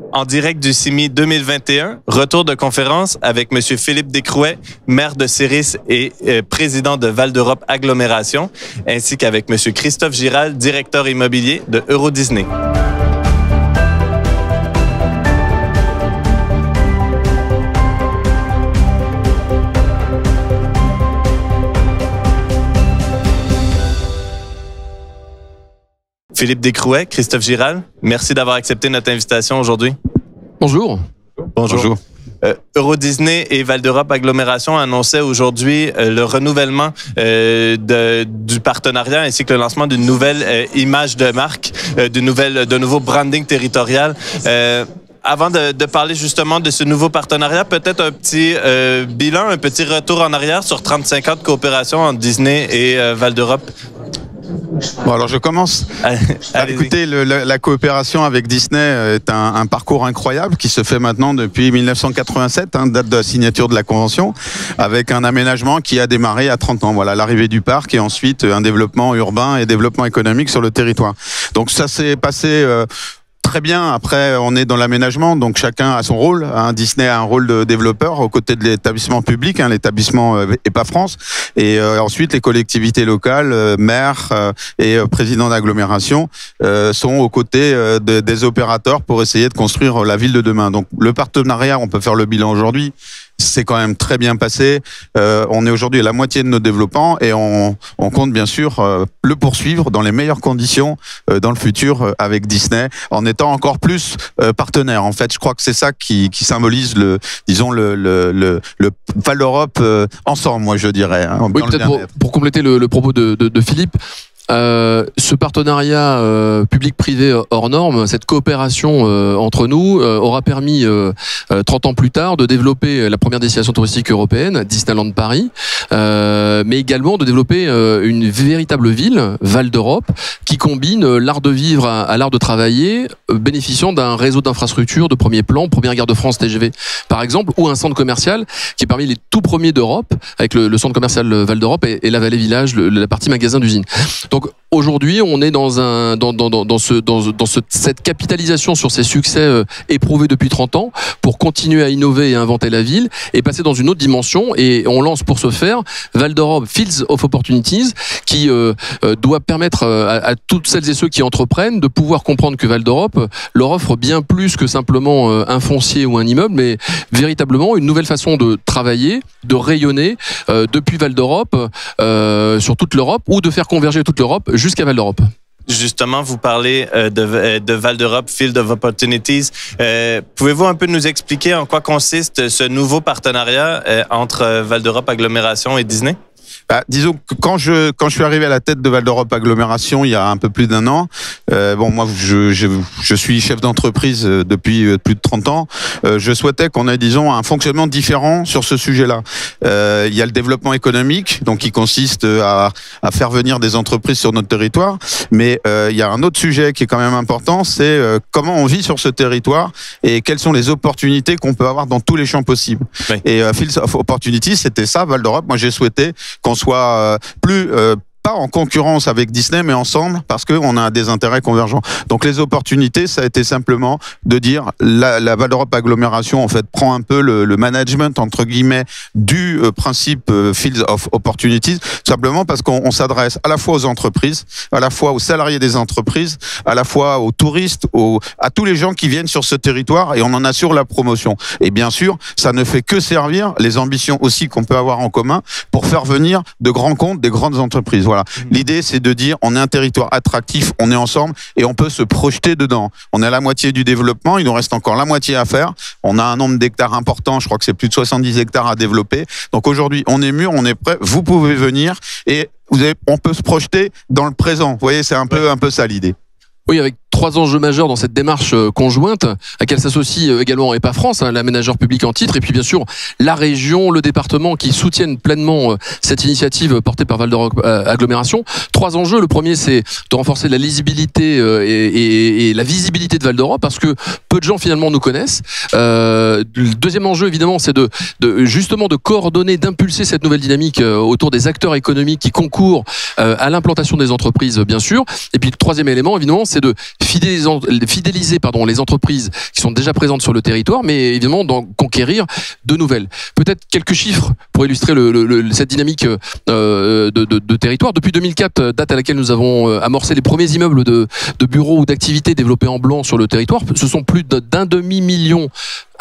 En direct du CIMI 2021, retour de conférence avec M. Philippe Descrouet, maire de Céris et président de Val d'Europe Agglomération, ainsi qu'avec M. Christophe Giral, directeur immobilier de Euro Disney. Philippe Descrouet, Christophe Giral, merci d'avoir accepté notre invitation aujourd'hui. Bonjour. Bonjour. Euro Disney et Val d'Europe Agglomération annonçaient aujourd'hui le renouvellement du partenariat ainsi que le lancement d'une nouvelle image de marque, d'un nouveau branding territorial. Avant de parler justement de ce nouveau partenariat, peut-être un petit bilan, un petit retour en arrière sur 35 ans de coopération entre Disney et Val d'Europe. Bon, alors je commence. Écoutez, la coopération avec Disney est un parcours incroyable qui se fait maintenant depuis 1987, date de la signature de la convention, avec un aménagement qui a démarré à 30 ans. Voilà, l'arrivée du parc et ensuite un développement urbain et développement économique sur le territoire. Donc ça s'est passé très bien. Après, on est dans l'aménagement, donc chacun a son rôle. Disney a un rôle de développeur aux côtés de l'établissement public, l'établissement EPA France, et ensuite les collectivités locales, maires et présidents d'agglomération sont aux côtés des opérateurs pour essayer de construire la ville de demain. Donc le partenariat, on peut faire le bilan aujourd'hui. C'est quand même très bien passé. On est aujourd'hui à la moitié de nos développements et on compte bien sûr le poursuivre dans les meilleures conditions dans le futur avec Disney, en étant encore plus partenaire. En fait, je crois que c'est ça qui symbolise le Val d'Europe ensemble, moi je dirais. Oui, peut-être pour compléter le propos de Philippe. Ce partenariat public-privé hors norme, cette coopération entre nous aura permis 30 ans plus tard de développer la première destination touristique européenne, Disneyland Paris, mais également de développer une véritable ville, Val d'Europe, qui combine l'art de vivre à l'art de travailler, bénéficiant d'un réseau d'infrastructures de premier plan, première gare de France TGV par exemple, ou un centre commercial qui est parmi les tout premiers d'Europe, avec le centre commercial Val d'Europe et la Vallée Village, la partie magasin d'usine. Donc aujourd'hui, on est dans cette capitalisation sur ces succès éprouvés depuis 30 ans pour continuer à innover et à inventer la ville et passer dans une autre dimension. Et on lance pour ce faire Val d'Europe Fields of Opportunities qui doit permettre à toutes celles et ceux qui entreprennent de pouvoir comprendre que Val d'Europe leur offre bien plus que simplement un foncier ou un immeuble, mais véritablement une nouvelle façon de travailler, de rayonner depuis Val d'Europe sur toute l'Europe ou de faire converger toute l'Europe jusqu'à Val d'Europe. Justement, vous parlez de Val d'Europe, Field of Opportunities. Pouvez-vous un peu nous expliquer en quoi consiste ce nouveau partenariat entre Val d'Europe Agglomération et Disney? Disons que quand je suis arrivé à la tête de Val d'Europe Agglomération il y a un peu plus d'1 an, moi je suis chef d'entreprise depuis plus de 30 ans, je souhaitais qu'on ait disons un fonctionnement différent sur ce sujet-là. Il y a le développement économique, donc qui consiste à faire venir des entreprises sur notre territoire, mais il y a un autre sujet qui est quand même important, c'est comment on vit sur ce territoire et quelles sont les opportunités qu'on peut avoir dans tous les champs possibles. Oui. Et Fields of Opportunities, c'était ça, Val d'Europe. Moi j'ai souhaité qu'on soit plus pas en concurrence avec Disney, mais ensemble, parce qu'on a des intérêts convergents. Donc les opportunités, ça a été simplement de dire la Val d'Europe Agglomération, en fait, prend un peu le management, entre guillemets, du principe Fields of Opportunities, simplement parce qu'on s'adresse à la fois aux entreprises, à la fois aux salariés des entreprises, à la fois aux touristes, à tous les gens qui viennent sur ce territoire, et on en assure la promotion. Et bien sûr, ça ne fait que servir les ambitions aussi qu'on peut avoir en commun pour faire venir de grands comptes, des grandes entreprises. Voilà. L'idée, c'est de dire, on est un territoire attractif, on est ensemble et on peut se projeter dedans. On est à la moitié du développement, il nous reste encore la moitié à faire. On a un nombre d'hectares important, je crois que c'est plus de 70 hectares à développer. Donc aujourd'hui, on est mûr, on est prêt, vous pouvez venir et on peut se projeter dans le présent. Vous voyez, c'est un peu ça l'idée. Oui, avec 3 enjeux majeurs dans cette démarche conjointe, à laquelle s'associe également EPA France, l'aménageur public en titre, et puis bien sûr la région, le département qui soutiennent pleinement cette initiative portée par Val d'Europe Agglomération. 3 enjeux. Le premier, c'est de renforcer la lisibilité et la visibilité de Val d'Europe, parce que peu de gens finalement nous connaissent. Le deuxième enjeu, évidemment, c'est justement de coordonner, d'impulser cette nouvelle dynamique autour des acteurs économiques qui concourent à l'implantation des entreprises, bien sûr. Et puis le troisième élément, évidemment, c'est de fidéliser les entreprises qui sont déjà présentes sur le territoire, mais évidemment d'en conquérir de nouvelles. Peut-être quelques chiffres pour illustrer cette dynamique de territoire. Depuis 2004, date à laquelle nous avons amorcé les premiers immeubles de bureaux ou d'activités développés en blanc sur le territoire, ce sont plus d'un demi-million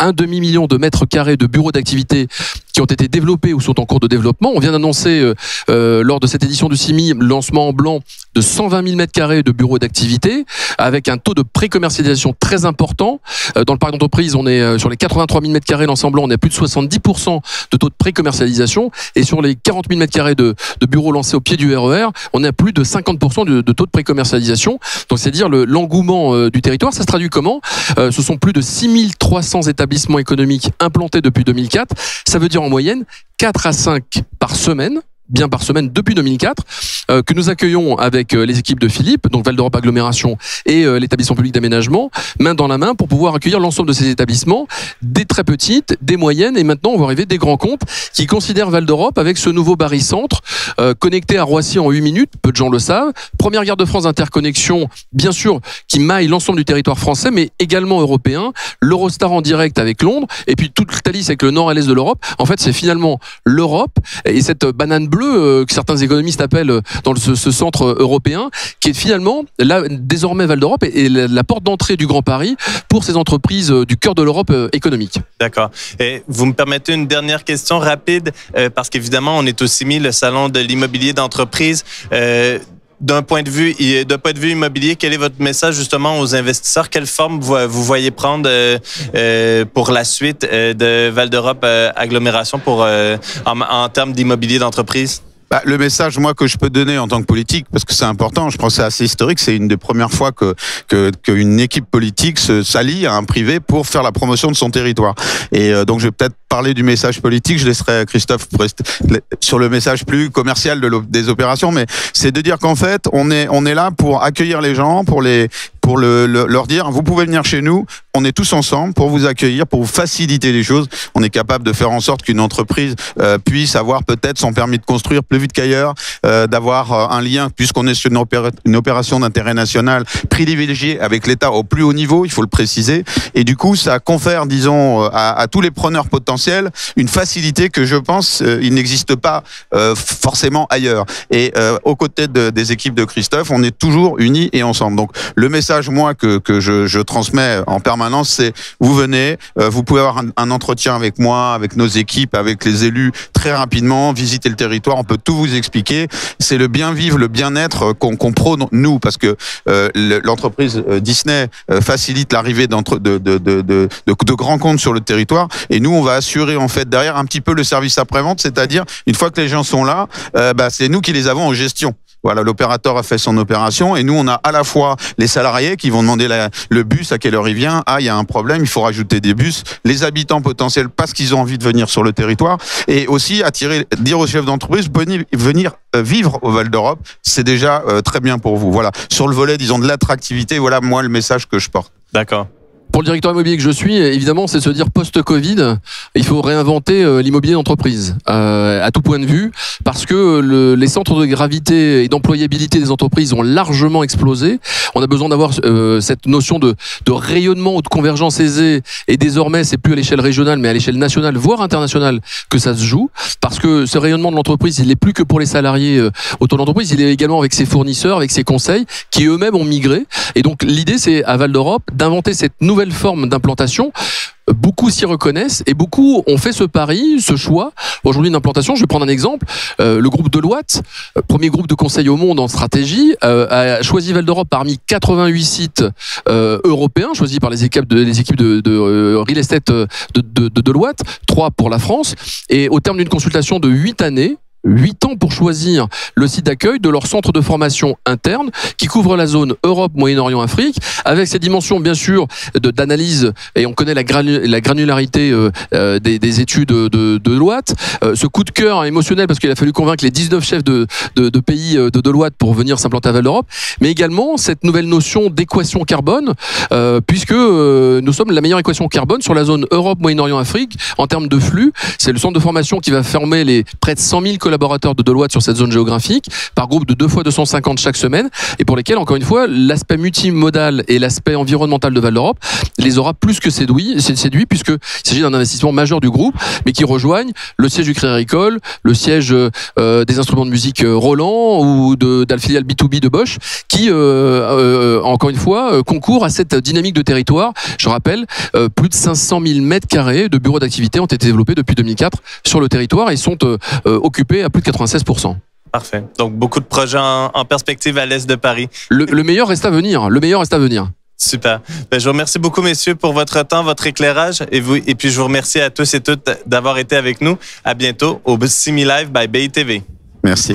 de mètres carrés de bureaux d'activité qui ont été développés ou sont en cours de développement. On vient d'annoncer lors de cette édition du CIMI le lancement en blanc de 120 000 mètres carrés de bureaux d'activité avec un taux de pré-commercialisation très important. Dans le parc d'entreprise, on est sur les 83 000 mètres carrés lancés en blanc, on est à plus de 70% de taux de pré-commercialisation, et sur les 40 000 mètres carrés de bureaux lancés au pied du RER, on est à plus de 50% de taux de pré-commercialisation. Donc c'est dire l'engouement du territoire. Ça se traduit comment? Ce sont plus de 6 300 établissements économiques implantés depuis 2004. Ça veut dire en moyenne 4 à 5 par semaine, bien par semaine depuis 2004, que nous accueillons avec les équipes de Philippe, donc Val d'Europe Agglomération et l'établissement public d'aménagement, main dans la main pour pouvoir accueillir l'ensemble de ces établissements, des très petites, des moyennes, et maintenant on va arriver des grands comptes qui considèrent Val d'Europe avec ce nouveau barycentre connecté à Roissy en 8 minutes, peu de gens le savent, première gare de France d'interconnexion, bien sûr, qui maille l'ensemble du territoire français, mais également européen, l'Eurostar en direct avec Londres, et puis toute Thalys avec le nord et l'est de l'Europe. En fait, c'est finalement l'Europe et cette banane bleue que certains économistes appellent dans ce centre européen, qui est finalement là désormais Val d'Europe et la porte d'entrée du Grand Paris pour ces entreprises du cœur de l'Europe économique. D'accord. Et vous me permettez une dernière question rapide, parce qu'évidemment on est au CIMI, le salon de l'immobilier d'entreprise. D'un point de vue immobilier, quel est votre message justement aux investisseurs? Quelle forme vous voyez prendre pour la suite de Val d'Europe Agglomération en termes d'immobilier d'entreprise? Le message, moi, que je peux donner en tant que politique, parce que c'est important, je pense que c'est assez historique, c'est une des premières fois qu'une équipe politique s'allie à un privé pour faire la promotion de son territoire. Et donc, je vais peut-être parler du message politique, je laisserai Christophe sur le message plus commercial des opérations, mais c'est de dire qu'en fait, on est là pour accueillir les gens, pour leur dire, vous pouvez venir chez nous, on est tous ensemble pour vous accueillir, pour vous faciliter les choses. On est capable de faire en sorte qu'une entreprise puisse avoir peut-être son permis de construire plus vite qu'ailleurs, d'avoir un lien, puisqu'on est sur une opération d'intérêt national privilégiée avec l'État au plus haut niveau, il faut le préciser. Et du coup, ça confère, disons, à tous les preneurs potentiels une facilité que je pense il n'existe pas forcément ailleurs. Et aux côtés des équipes de Christophe, on est toujours unis et ensemble. Donc le message, moi, que je transmets en permanence, c'est vous venez, vous pouvez avoir un entretien avec moi, avec nos équipes, avec les élus très rapidement, visiter le territoire, on peut tout vous expliquer. C'est le bien vivre, le bien-être qu'on prône nous, parce que l'entreprise Disney facilite l'arrivée de grands comptes sur le territoire, et nous on va assurer en fait derrière un petit peu le service après-vente, c'est-à-dire une fois que les gens sont là, c'est nous qui les avons en gestion. Voilà, l'opérateur a fait son opération et nous, on a à la fois les salariés qui vont demander le bus, à quelle heure il vient. Ah, il y a un problème, il faut rajouter des bus. Les habitants potentiels parce qu'ils ont envie de venir sur le territoire, et aussi dire aux chefs d'entreprise, venir vivre au Val d'Europe, c'est déjà très bien pour vous. Voilà, sur le volet, disons, de l'attractivité, voilà, moi, le message que je porte. D'accord. Pour le directeur immobilier que je suis, évidemment, c'est se dire post-Covid, il faut réinventer l'immobilier d'entreprise à tout point de vue, parce que les centres de gravité et d'employabilité des entreprises ont largement explosé. On a besoin d'avoir cette notion de rayonnement ou de convergence aisée, et désormais, c'est plus à l'échelle régionale, mais à l'échelle nationale, voire internationale, que ça se joue, parce que ce rayonnement de l'entreprise, il n'est plus que pour les salariés autour de l'entreprise, il est également avec ses fournisseurs, avec ses conseils, qui eux-mêmes ont migré. Et donc, l'idée, c'est à Val d'Europe d'inventer cette nouvelle forme d'implantation. Beaucoup s'y reconnaissent et beaucoup ont fait ce pari, ce choix. Aujourd'hui, une implantation, je vais prendre un exemple. Le groupe Deloitte, premier groupe de conseil au monde en stratégie, a choisi Val d'Europe parmi 88 sites européens, choisis par les équipes de real estate de Deloitte, 3 pour la France. Et au terme d'une consultation de 8 années, 8 ans pour choisir le site d'accueil de leur centre de formation interne qui couvre la zone Europe, Moyen-Orient, Afrique, avec ses dimensions bien sûr d'analyse, et on connaît la granularité des études de Deloitte, ce coup de cœur émotionnel parce qu'il a fallu convaincre les 19 chefs de pays de Deloitte pour venir s'implanter à Val d'Europe, mais également cette nouvelle notion d'équation carbone, puisque nous sommes la meilleure équation carbone sur la zone Europe, Moyen-Orient, Afrique en termes de flux. C'est le centre de formation qui va former les près de 100 000 collaborateurs collaborateurs de Deloitte sur cette zone géographique, par groupe de 2 fois 250 chaque semaine, et pour lesquels, encore une fois, l'aspect multimodal et l'aspect environnemental de Val d'Europe les aura plus que séduits, puisqu'il s'agit d'un investissement majeur du groupe, mais qui rejoignent le siège du Crédit Agricole, le siège des instruments de musique Roland ou de la filiale B2B de Bosch, qui, encore une fois, concourent à cette dynamique de territoire. Je rappelle, plus de 500 000 mètres carrés de bureaux d'activité ont été développés depuis 2004 sur le territoire et sont occupés à plus de 96%. Parfait. Donc, beaucoup de projets en perspective à l'est de Paris. Le meilleur reste à venir. Le meilleur reste à venir. Super. Ben, je vous remercie beaucoup, messieurs, pour votre temps, votre éclairage. Et puis, je vous remercie à tous et toutes d'avoir été avec nous. À bientôt au Simi Live by BITV. Merci.